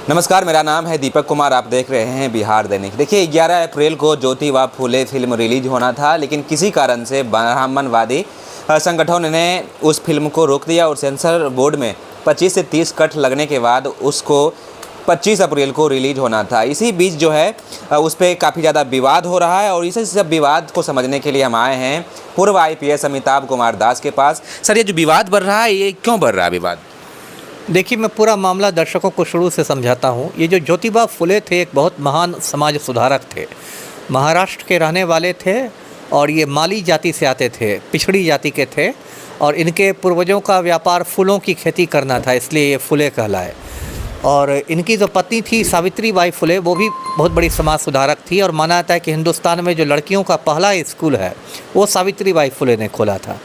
नमस्कार, मेरा नाम है दीपक कुमार। आप देख रहे हैं बिहार दैनिक। देखिए, 11 अप्रैल को ज्योतिबा फूले फिल्म रिलीज होना था, लेकिन किसी कारण से ब्राह्मणवादी संगठनों ने उस फिल्म को रोक दिया और सेंसर बोर्ड में 25 से 30 कट लगने के बाद उसको 25 अप्रैल को रिलीज होना था। इसी बीच जो है उस पर काफ़ी ज़्यादा विवाद हो रहा है और इसी सब विवाद को समझने के लिए हम आए हैं पूर्व IPS अमिताभ कुमार दास के पास। सर, ये जो विवाद बढ़ रहा है, ये क्यों बढ़ रहा है विवाद? देखिए, मैं पूरा मामला दर्शकों को शुरू से समझाता हूँ। ये जो ज्योतिबा फुले थे, एक बहुत महान समाज सुधारक थे। महाराष्ट्र के रहने वाले थे और ये माली जाति से आते थे, पिछड़ी जाति के थे और इनके पूर्वजों का व्यापार फूलों की खेती करना था, इसलिए ये फुले कहलाए। और इनकी जो पत्नी थी सावित्री बाई फुले, वो भी बहुत बड़ी समाज सुधारक थी और माना जाता है कि हिंदुस्तान में जो लड़कियों का पहला स्कूल है वो सावित्री बाई फुले ने खोला था।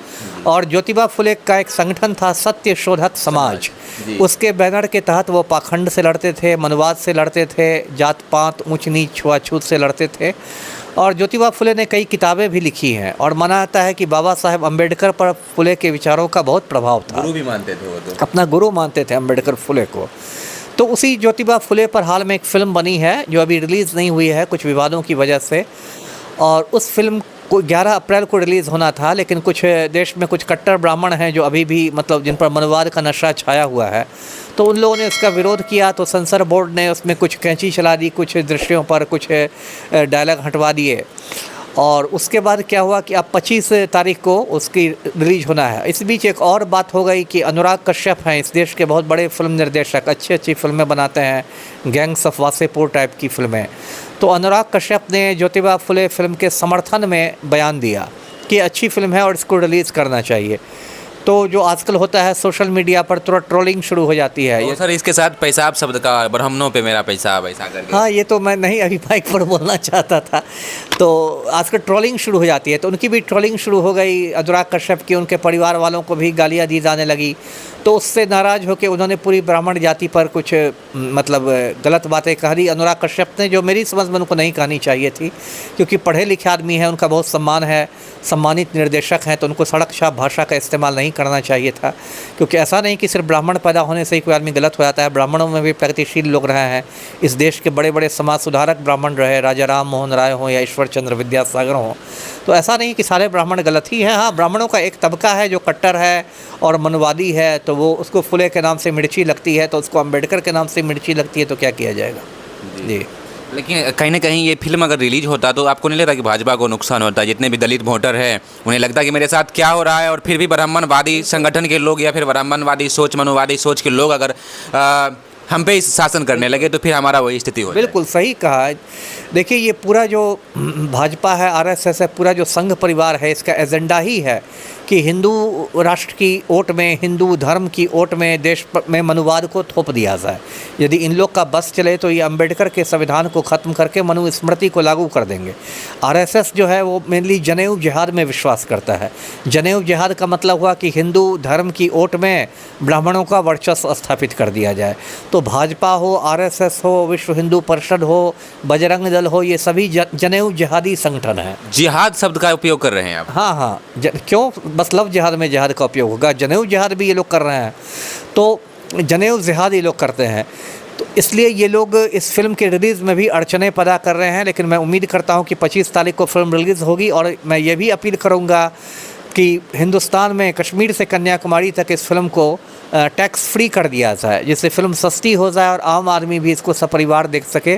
और ज्योतिबा फुले का एक संगठन था सत्य शोधक समाज। उसके बैनर के तहत वो पाखंड से लड़ते थे, मनवाद से लड़ते थे, जात पात ऊंच नीच छुआछूत से लड़ते थे। और ज्योतिबा फुले ने कई किताबें भी लिखी हैं और माना जाता है कि बाबा साहेब अम्बेडकर पर फुले के विचारों का बहुत प्रभाव था। गुरु भी मानते थे वो तो, अपना गुरु मानते थे अम्बेडकर फुले को। तो उसी ज्योतिबा फुले पर हाल में एक फ़िल्म बनी है जो अभी रिलीज़ नहीं हुई है कुछ विवादों की वजह से। और उस फिल्म को 11 अप्रैल को रिलीज़ होना था, लेकिन कुछ देश में कुछ कट्टर ब्राह्मण हैं जो अभी भी जिन पर मनवाद का नशा छाया हुआ है, तो उन लोगों ने उसका विरोध किया। तो सेंसर बोर्ड ने उसमें कुछ कैंची चला दी, कुछ दृश्यों पर कुछ डायलॉग हटवा दिए। और उसके बाद क्या हुआ कि अब 25 तारीख को उसकी रिलीज होना है। इस बीच एक और बात हो गई कि अनुराग कश्यप हैं, इस देश के बहुत बड़े फिल्म निर्देशक, अच्छी फिल्में बनाते हैं, गैंग्स ऑफ वासेपुर टाइप की फिल्में। तो अनुराग कश्यप ने ज्योतिबा फुले फिल्म के समर्थन में बयान दिया कि अच्छी फिल्म है और इसको रिलीज़ करना चाहिए। तो जो आजकल होता है सोशल मीडिया पर तुरंत ट्रोलिंग शुरू हो जाती है। तो सर, इसके साथ पेशाब शब्द का ब्राह्मणों पे मेरा पेशाब ऐसा करके, हाँ, ये तो मैं नहीं अभी माइक पर बोलना चाहता था। तो आजकल ट्रोलिंग शुरू हो जाती है, तो उनकी भी ट्रोलिंग शुरू हो गई। अनुराग कश्यप की उनके परिवार वालों को भी गालियाँ दी जाने लगी। तो उससे नाराज़ होकर उन्होंने पूरी ब्राह्मण जाति पर कुछ गलत बातें कह दी अनुराग कश्यप ने, जो मेरी समझ में उनको नहीं कहनी चाहिए थी, क्योंकि पढ़े लिखे आदमी हैं, उनका बहुत सम्मान है, सम्मानित निर्देशक हैं, तो उनको सड़क छाप भाषा का इस्तेमाल नहीं करना चाहिए था। क्योंकि ऐसा नहीं कि सिर्फ ब्राह्मण पैदा होने से ही कोई आदमी गलत हो जाता है। ब्राह्मणों में भी प्रगतिशील लोग रहे हैं। इस देश के बड़े बड़े समाज सुधारक ब्राह्मण रहे, राजा राम मोहन राय हों या ईश्वर चंद्र विद्यासागर हों। तो ऐसा नहीं कि सारे ब्राह्मण गलत ही हैं। हाँ, ब्राह्मणों का एक तबका है जो कट्टर है और मनवादी है, तो वो उसको फुले के नाम से मिर्ची लगती है, तो उसको अम्बेडकर के नाम से मिर्ची लगती है, तो क्या किया जाएगा जी। लेकिन कहीं ना कहीं ये फिल्म अगर रिलीज होता तो आपको नहीं लगता कि भाजपा को नुकसान होता? जितने भी दलित वोटर हैं उन्हें लगता कि मेरे साथ क्या हो रहा है, और फिर भी ब्राह्मणवादी संगठन के लोग या फिर ब्राह्मणवादी सोच, मनोवादी सोच के लोग अगर हम पे शासन करने लगे तो फिर हमारा वही स्थिति हो जाए। बिल्कुल सही कहा। देखिए, ये पूरा जो भाजपा है, RSS है, पूरा जो संघ परिवार है, इसका एजेंडा ही है कि हिंदू राष्ट्र की ओट में, हिंदू धर्म की ओट में देश में मनुवाद को थोप दिया जाए। यदि इन लोग का बस चले तो ये अम्बेडकर के संविधान को ख़त्म करके मनुस्मृति को लागू कर देंगे। RSS जो है वो मेनली जनेऊ जिहाद में विश्वास करता है। जनेऊ जिहाद का मतलब हुआ कि हिंदू धर्म की ओट में ब्राह्मणों का वर्चस्व स्थापित कर दिया जाए। तो भाजपा हो, RSS हो, विश्व हिंदू परिषद हो, बजरंग दल हो, ये सभी जनेऊ जिहादी संगठन हैं। जिहाद शब्द का उपयोग कर रहे हैं आप? हाँ, क्यों? बस लव जिहाद में जिहाद का उपयोग होगा। जनेऊ जिहाद भी ये लोग कर रहे हैं, तो जनेऊ जिहाद ये लोग करते हैं। तो इसलिए ये लोग इस फिल्म के रिलीज़ में भी अड़चने पैदा कर रहे हैं। लेकिन मैं उम्मीद करता हूँ कि 25 तारीख को फिल्म रिलीज़ होगी। और मैं ये भी अपील करूँगा कि हिंदुस्तान में कश्मीर से कन्याकुमारी तक इस फिल्म को टैक्स फ्री कर दिया जाए, जिससे फिल्म सस्ती हो जाए और आम आदमी भी इसको सपरिवार देख सके।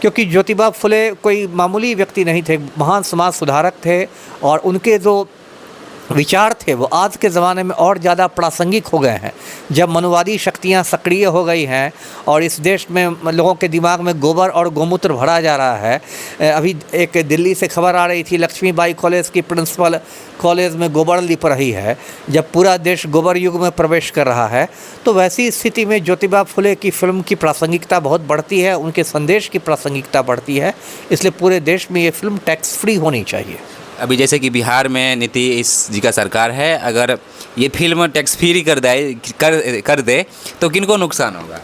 क्योंकि ज्योतिबा फुले कोई मामूली व्यक्ति नहीं थे, महान समाज सुधारक थे और उनके जो विचार थे वो आज के ज़माने में और ज़्यादा प्रासंगिक हो गए हैं, जब मनुवादी शक्तियाँ सक्रिय हो गई हैं और इस देश में लोगों के दिमाग में गोबर और गोमूत्र भरा जा रहा है। अभी एक दिल्ली से खबर आ रही थी, लक्ष्मीबाई कॉलेज की प्रिंसिपल कॉलेज में गोबर लिप रही है, जब पूरा देश गोबर युग में प्रवेश कर रहा है। तो वैसी स्थिति में ज्योतिबा फुले की फिल्म की प्रासंगिकता बहुत बढ़ती है, उनके संदेश की प्रासंगिकता बढ़ती है। इसलिए पूरे देश में ये फिल्म टैक्स फ्री होनी चाहिए। अभी जैसे कि बिहार में नीतीश जी का सरकार है, अगर ये फिल्म टैक्स फ्री कर दे तो किनको नुकसान होगा?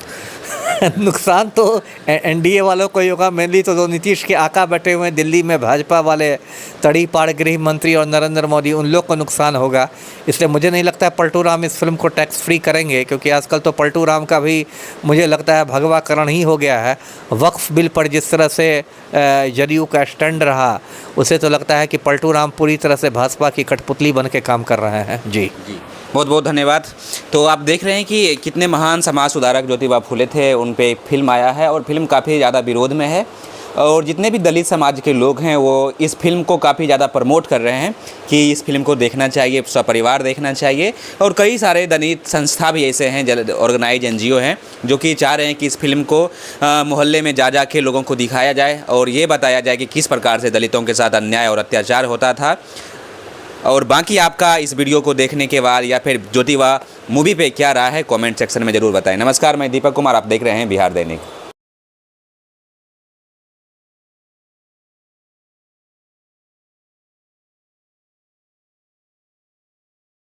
नुकसान तो एनडीए वालों को ही होगा, मेनली तो जो नीतीश के आका बैठे हुए हैं दिल्ली में, भाजपा वाले तड़ी पाड़ गृह मंत्री और नरेंद्र मोदी, उन लोग को नुकसान होगा। इसलिए मुझे नहीं लगता है पलटू राम इस फिल्म को टैक्स फ्री करेंगे, क्योंकि आजकल तो पलटू राम का भी मुझे लगता है भगवाकरण ही हो गया है। वक्फ बिल पर जिस तरह से जदयू का स्टैंड रहा, उसे तो लगता है कि पलटू राम पूरी तरह से भाजपा की कठपुतली बन के काम कर रहे हैं। जी बहुत बहुत धन्यवाद। तो आप देख रहे हैं कि कितने महान समाज सुधारक ज्योतिबा फुले थे, उन पे फिल्म आया है और फिल्म काफ़ी ज़्यादा विरोध में है, और जितने भी दलित समाज के लोग हैं वो इस फिल्म को काफ़ी ज़्यादा प्रमोट कर रहे हैं कि इस फिल्म को देखना चाहिए, सपरिवार देखना चाहिए। और कई सारे दलित संस्था भी ऐसे हैं, ऑर्गेनाइज NGO हैं, जो कि चाह रहे हैं कि इस फिल्म को मोहल्ले में जा के लोगों को दिखाया जाए और ये बताया जाए कि किस प्रकार से दलितों के साथ अन्याय और अत्याचार होता था। और बाकी आपका इस वीडियो को देखने के बाद या फिर ज्योतिबा मूवी पे क्या राय है, कमेंट सेक्शन में ज़रूर बताएं। नमस्कार, मैं दीपक कुमार, आप देख रहे हैं बिहार दैनिक।